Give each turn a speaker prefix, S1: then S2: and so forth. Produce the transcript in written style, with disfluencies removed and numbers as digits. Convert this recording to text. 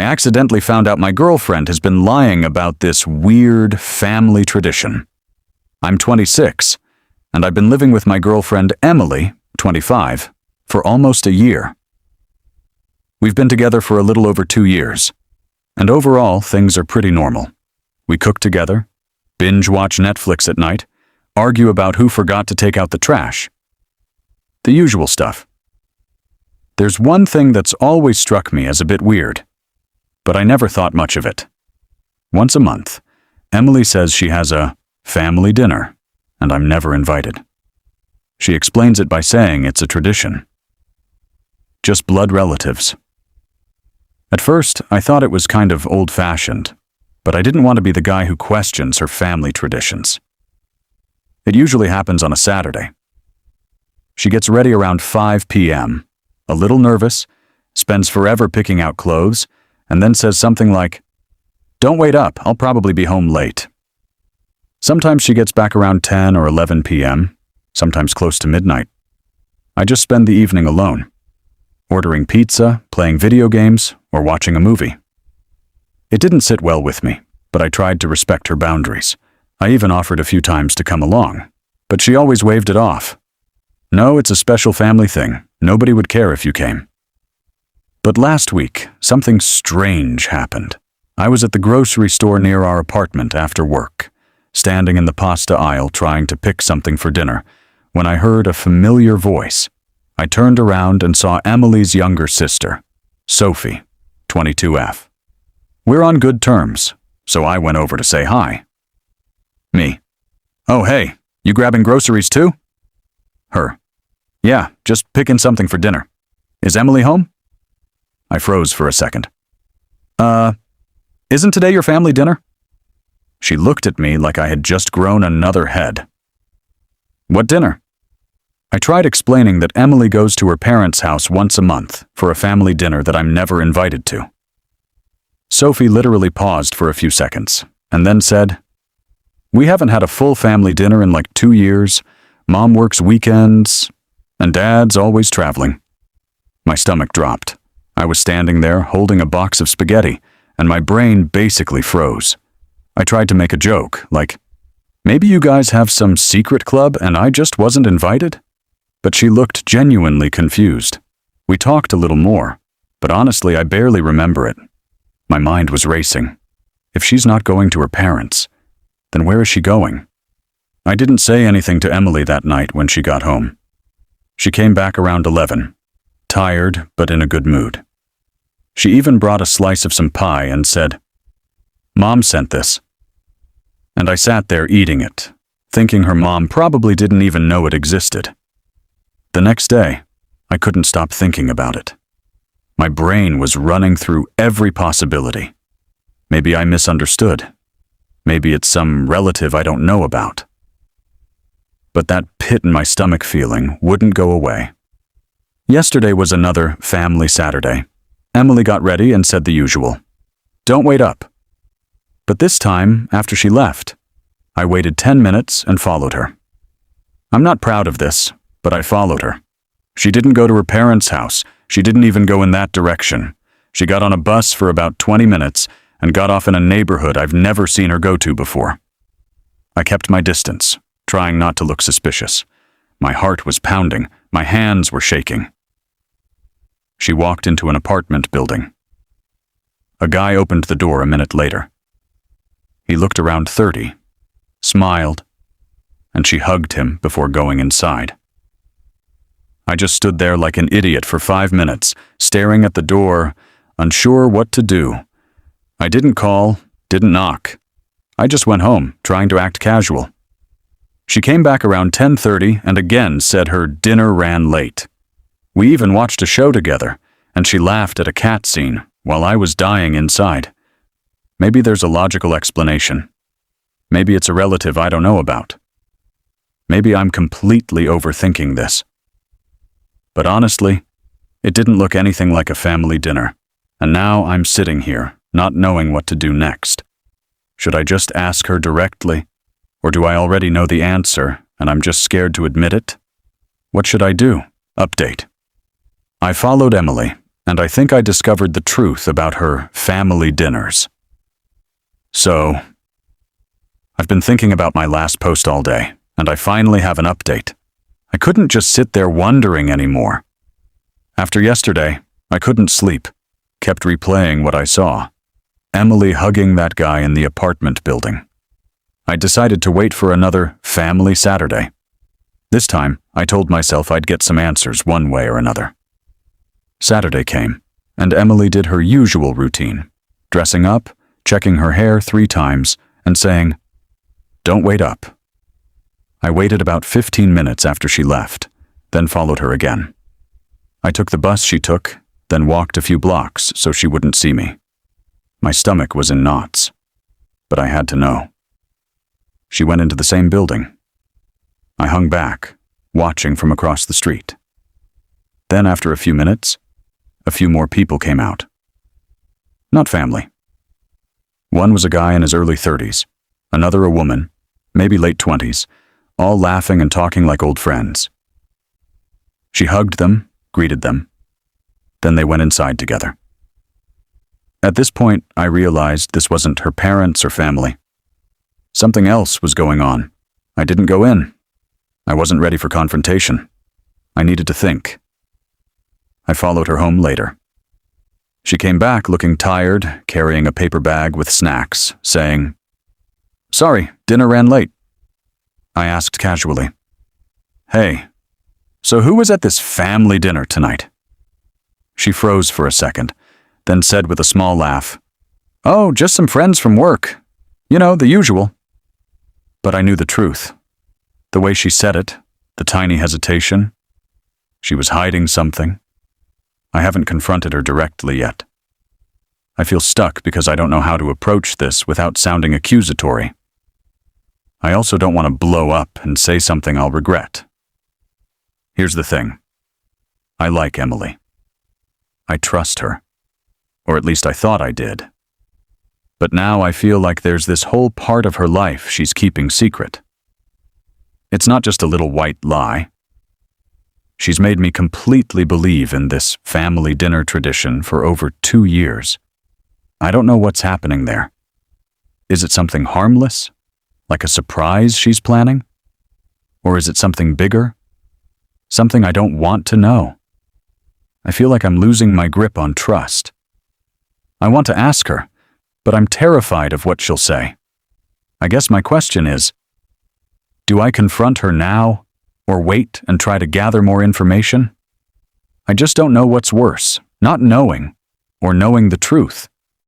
S1: accidentally found out my girlfriend has been lying about this weird family tradition. I'm 26, and I've been living with my girlfriend Emily, 25, for almost a year. We've been together for a little over 2 years, and overall things are pretty normal. We cook together, binge-watch Netflix at night, argue about who forgot to take out the trash. The usual stuff. There's one thing that's always struck me as a bit weird, but I never thought much of it. Once a month, Emily says she has a family dinner, and I'm never invited. She explains it by saying it's a tradition. Just blood relatives. At first, I thought it was kind of old-fashioned, but I didn't want to be the guy who questions her family traditions. It usually happens on a Saturday. She gets ready around 5 p.m., a little nervous, spends forever picking out clothes, and then says something like, "Don't wait up, I'll probably be home late." Sometimes she gets back around 10 or 11 p.m., sometimes close to midnight. I just spend the evening alone, ordering pizza, playing video games, or watching a movie. It didn't sit well with me, but I tried to respect her boundaries. I even offered a few times to come along, but she always waved it off. "No, it's a special family thing. Nobody would care if you came." But last week, something strange happened. I was at the grocery store near our apartment after work, standing in the pasta aisle trying to pick something for dinner, when I heard a familiar voice. I turned around and saw Emily's younger sister, Sophie, 22F. We're on good terms, so I went over to say hi. Me. "Oh, hey, you grabbing groceries too?" Her. "Yeah, just picking something for dinner. Is Emily home?" I froze for a second. Isn't today your family dinner?" She looked at me like I had just grown another head. "What dinner?" I tried explaining that Emily goes to her parents' house once a month for a family dinner that I'm never invited to. Sophie literally paused for a few seconds, and then said, "We haven't had a full family dinner in like 2 years. Mom works weekends, and Dad's always traveling." My stomach dropped. I was standing there holding a box of spaghetti, and my brain basically froze. I tried to make a joke, like, "Maybe you guys have some secret club and I just wasn't invited?" But she looked genuinely confused. We talked a little more, but honestly I barely remember it. My mind was racing. If she's not going to her parents, then where is she going? I didn't say anything to Emily that night when she got home. She came back around 11, tired but in a good mood. She even brought a slice of some pie and said, "Mom sent this." And I sat there eating it, thinking her mom probably didn't even know it existed. The next day, I couldn't stop thinking about it. My brain was running through every possibility. Maybe I misunderstood. Maybe it's some relative I don't know about. But that pit in my stomach feeling wouldn't go away. Yesterday was another family Saturday. Emily got ready and said the usual, "Don't wait up." But this time, after she left, I waited 10 minutes and followed her. I'm not proud of this, but I followed her. She didn't go to her parents' house. She didn't even go in that direction. She got on a bus for about 20 minutes and got off in a neighborhood I've never seen her go to before. I kept my distance, trying not to look suspicious. My heart was pounding. My hands were shaking. She walked into an apartment building. A guy opened the door a minute later. He looked around 30, smiled, and she hugged him before going inside. I just stood there like an idiot for 5 minutes, staring at the door, unsure what to do. I didn't call, didn't knock. I just went home, trying to act casual. She came back around 10:30 and again said her dinner ran late. We even watched a show together, and she laughed at a cat scene while I was dying inside. Maybe there's a logical explanation. Maybe it's a relative I don't know about. Maybe I'm completely overthinking this. But honestly, it didn't look anything like a family dinner, and now I'm sitting here, not knowing what to do next. Should I just ask her directly, or do I already know the answer and I'm just scared to admit it? What should I do? Update. I followed Emily, and I think I discovered the truth about her family dinners. So, I've been thinking about my last post all day, and I finally have an update. I couldn't just sit there wondering anymore. After yesterday, I couldn't sleep, kept replaying what I saw. Emily hugging that guy in the apartment building. I decided to wait for another family Saturday. This time, I told myself I'd get some answers one way or another. Saturday came, and Emily did her usual routine, dressing up, checking her hair 3 times, and saying, "Don't wait up." I waited about 15 minutes after she left, then followed her again. I took the bus she took, then walked a few blocks so she wouldn't see me. My stomach was in knots, but I had to know. She went into the same building. I hung back, watching from across the street. Then after a few minutes, a few more people came out. Not family. One was a guy in his early 30s, another a woman, maybe late 20s, all laughing and talking like old friends. She hugged them, greeted them. Then they went inside together. At this point, I realized this wasn't her parents or family. Something else was going on. I didn't go in. I wasn't ready for confrontation. I needed to think. I followed her home later. She came back looking tired, carrying a paper bag with snacks, saying, "Sorry, dinner ran late." I asked casually, "Hey, so who was at this family dinner tonight?" She froze for a second, then said with a small laugh, "Oh, just some friends from work. You know, the usual." But I knew the truth. The way she said it, the tiny hesitation. She was hiding something. I haven't confronted her directly yet. I feel stuck because I don't know how to approach this without sounding accusatory. I also don't want to blow up and say something I'll regret. Here's the thing. I like Emily. I trust her. Or at least I thought I did. But now I feel like there's this whole part of her life she's keeping secret. It's not just a little white lie. She's made me completely believe in this family dinner tradition for over 2 years. I don't know what's happening there. Is it something harmless? Like a surprise she's planning? Or is it something bigger? Something I don't want to know? I feel like I'm losing my grip on trust. I want to ask her, but I'm terrified of what she'll say. I guess my question is, do I confront her now, or wait and try to gather more information? I just don't know what's worse, not knowing, or knowing the truth.